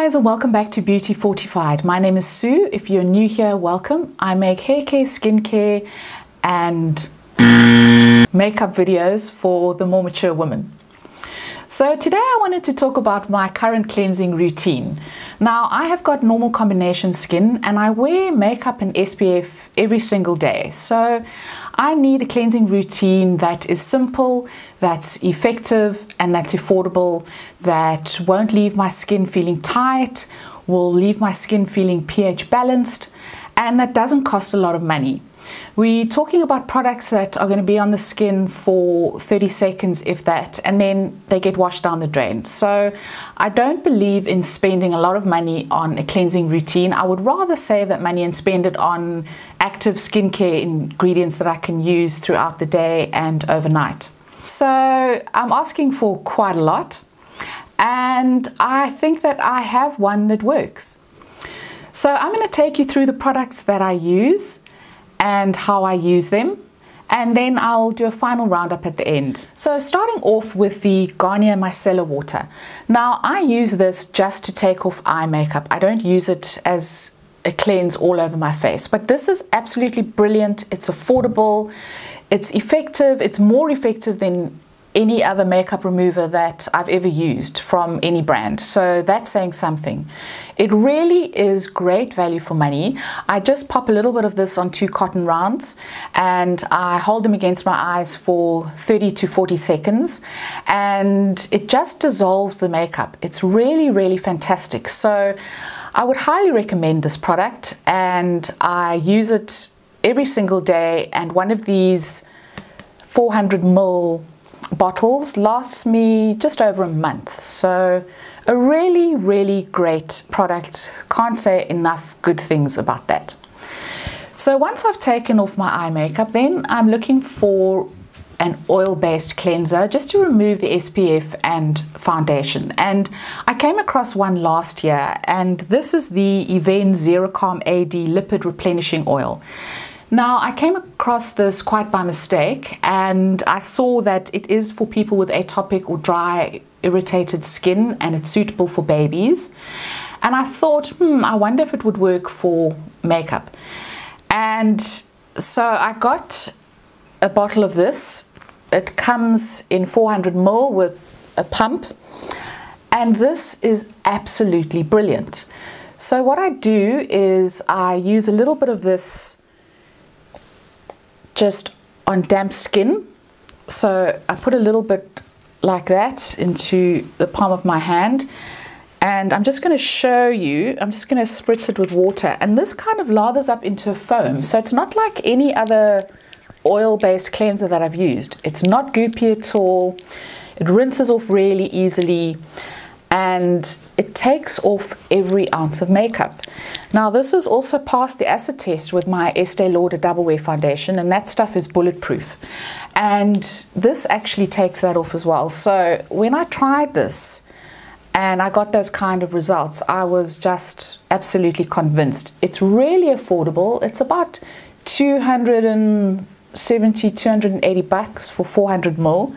guys, and welcome back to Beauty Fortified. My name is Sue. If you're new here, welcome. I make hair care, skincare and makeup videos for the more mature women. So today I wanted to talk about my current cleansing routine. Now I have got normal combination skin and I wear makeup and SPF every single day. So I need a cleansing routine that is simple, that's effective and that's affordable, that won't leave my skin feeling tight, will leave my skin feeling pH balanced, and that doesn't cost a lot of money. We're talking about products that are going to be on the skin for 30 seconds, if that, and then they get washed down the drain. So I don't believe in spending a lot of money on a cleansing routine. I would rather save that money and spend it on active skincare ingredients that I can use throughout the day and overnight. So I'm asking for quite a lot, and I think that I have one that works. So I'm going to take you through the products that I use and how I use them, and then I'll do a final roundup at the end. So starting off with the Garnier Micellar Water. Now I use this just to take off eye makeup. I don't use it as a cleanse all over my face, but this is absolutely brilliant. It's affordable, it's effective, it's more effective than any other makeup remover that I've ever used from any brand. So that's saying something. It really is great value for money. I just pop a little bit of this on 2 cotton rounds and I hold them against my eyes for 30 to 40 seconds and it just dissolves the makeup. It's really, really fantastic. So I would highly recommend this product and I use it every single day, and one of these 400 ml bottles lasts me just over a month. So a really, really great product. Can't say enough good things about that. So once I've taken off my eye makeup, then I'm looking for an oil-based cleanser just to remove the SPF and foundation. And I came across one last year, and this is the Avene Xera Calm AD Lipid Replenishing Oil. Now, I came across this quite by mistake, and I saw that it is for people with atopic or dry, irritated skin, and it's suitable for babies. And I thought, I wonder if it would work for makeup. And so I got a bottle of this. It comes in 400 ml with a pump, and this is absolutely brilliant. So what I do is I use a little bit of this just on damp skin. So I put a little bit like that into the palm of my hand, and I'm just going to show you, I'm just going to spritz it with water, and this kind of lathers up into a foam. So it's not like any other oil-based cleanser that I've used. It's not goopy at all. It rinses off really easily and it takes off every ounce of makeup. Now this is also passed the acid test with my Estee Lauder Double Wear Foundation, and that stuff is bulletproof. And this actually takes that off as well. So when I tried this and I got those kind of results, I was just absolutely convinced. It's really affordable. It's about 270, 280 bucks for 400 ml.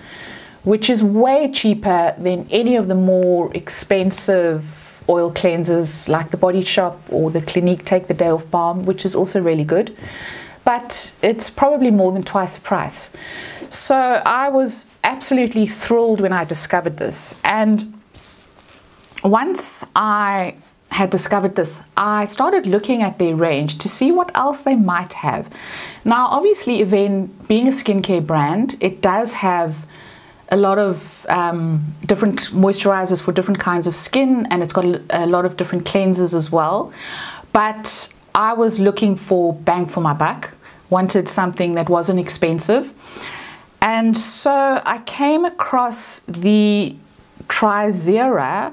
Which is way cheaper than any of the more expensive oil cleansers like the Body Shop or the Clinique Take the Day Off Balm, which is also really good. But it's probably more than twice the price. So I was absolutely thrilled when I discovered this. And once I had discovered this, I started looking at their range to see what else they might have. Now, obviously, Avene, being a skincare brand, it does have a lot of different moisturizers for different kinds of skin, and it's got a lot of different cleansers as well. But I was looking for bang for my buck, wanted something that wasn't expensive. And so I came across the Trixera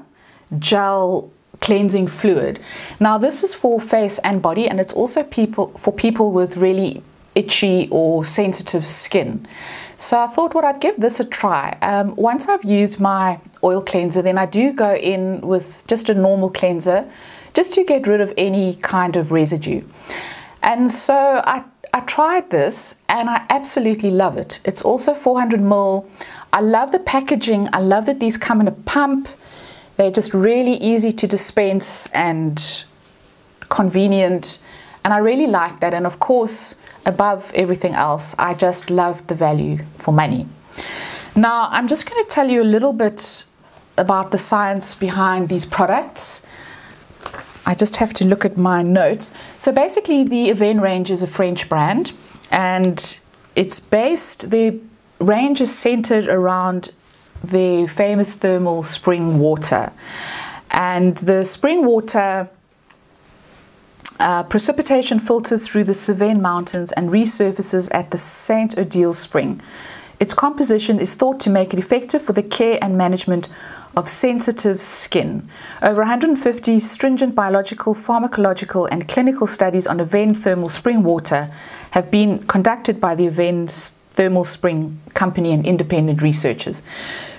gel cleansing fluid. Now this is for face and body, and it's also for people with really itchy or sensitive skin. So I thought, well, I'd give this a try. Once I've used my oil cleanser, then I do go in with just a normal cleanser just to get rid of any kind of residue. And so I tried this and I absolutely love it. It's also 400 ml. I love the packaging. I love that these come in a pump. They're just really easy to dispense and convenient, and I really like that. And of course, above everything else, I just love the value for money. Now, I'm just going to tell you a little bit about the science behind these products. I just have to look at my notes. So basically, the Avene range is a French brand, and the range is centered around the famous thermal spring water. And the spring water precipitation filters through the Avene Mountains and resurfaces at the Saint Odile Spring. Its composition is thought to make it effective for the care and management of sensitive skin. Over 150 stringent biological, pharmacological, and clinical studies on Avene thermal spring water have been conducted by the Avene Thermal Spring Company and independent researchers.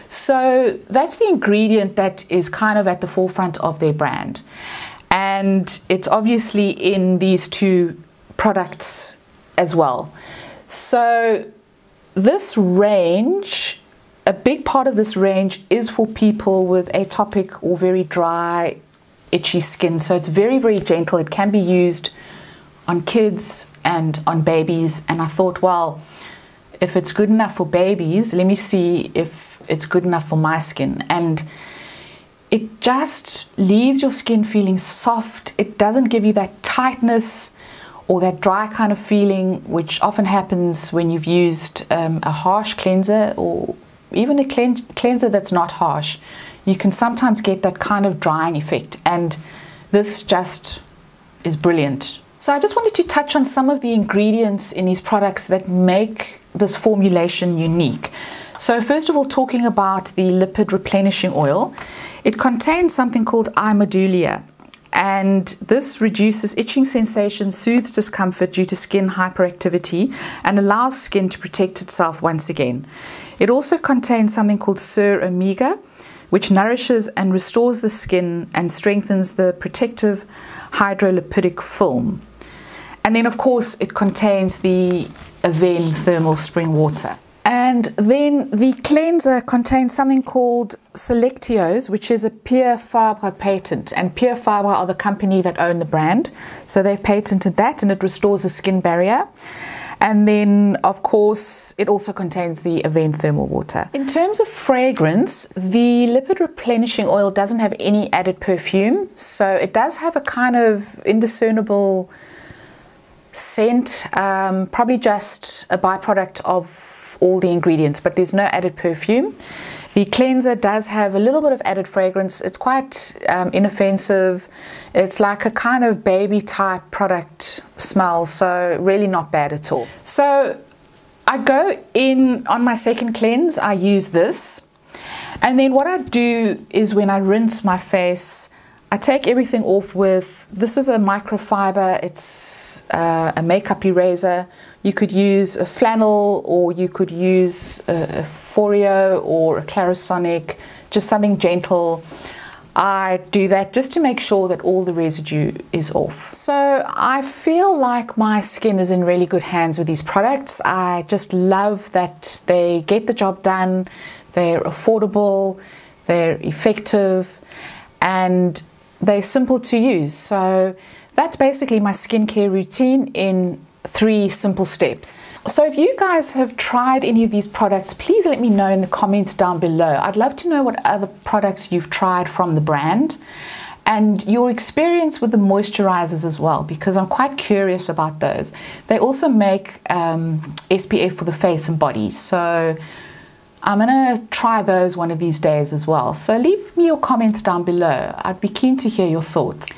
So that's the ingredient that is kind of at the forefront of their brand. And it's obviously in these two products as well. So this range, a big part of this range is for people with atopic or very dry, itchy skin. So it's very, very gentle. It can be used on kids and on babies. And I thought, well, if it's good enough for babies, let me see if it's good enough for my skin. And it just leaves your skin feeling soft. It doesn't give you that tightness or that dry kind of feeling, which often happens when you've used a harsh cleanser, or even a cleanser that's not harsh. You can sometimes get that kind of drying effect, and this just is brilliant. So I just wanted to touch on some of the ingredients in these products that make this formulation unique. So first of all, talking about the lipid replenishing oil, it contains something called I-medulla, and this reduces itching sensation, soothes discomfort due to skin hyperactivity, and allows skin to protect itself once again. It also contains something called Sur Omega, which nourishes and restores the skin and strengthens the protective hydrolipidic film. And then of course it contains the Avene thermal spring water. And then the cleanser contains something called Selectios, which is a Pierre Fabre patent. And Pierre Fabre are the company that own the brand. So they've patented that, and it restores the skin barrier. And then, of course, it also contains the Avene thermal water. In terms of fragrance, the lipid replenishing oil doesn't have any added perfume. So it does have a kind of indiscernible scent, probably just a byproduct of all the ingredients, but there's no added perfume. The cleanser does have a little bit of added fragrance. It's quite inoffensive. It's like a kind of baby type product smell, so really not bad at all. So I go in on my second cleanse, I use this, and then what I do is when I rinse my face, I take everything off with, this is a microfiber, it's a makeup eraser. You could use a flannel, or you could use a Foreo or a Clarisonic, just something gentle. I do that just to make sure that all the residue is off. So I feel like my skin is in really good hands with these products. I just love that they get the job done, they're affordable, they're effective, and they're simple to use. So that's basically my skincare routine in 3 simple steps. So if you guys have tried any of these products, please let me know in the comments down below. I'd love to know what other products you've tried from the brand and your experience with the moisturizers as well, because I'm quite curious about those. They also make SPF for the face and body, so I'm gonna try those one of these days as well. So leave me your comments down below. I'd be keen to hear your thoughts.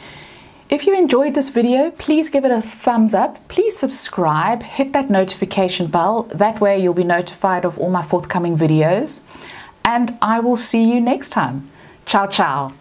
If you enjoyed this video, please give it a thumbs up. Please subscribe, hit that notification bell. That way you'll be notified of all my forthcoming videos. And I will see you next time. Ciao, ciao.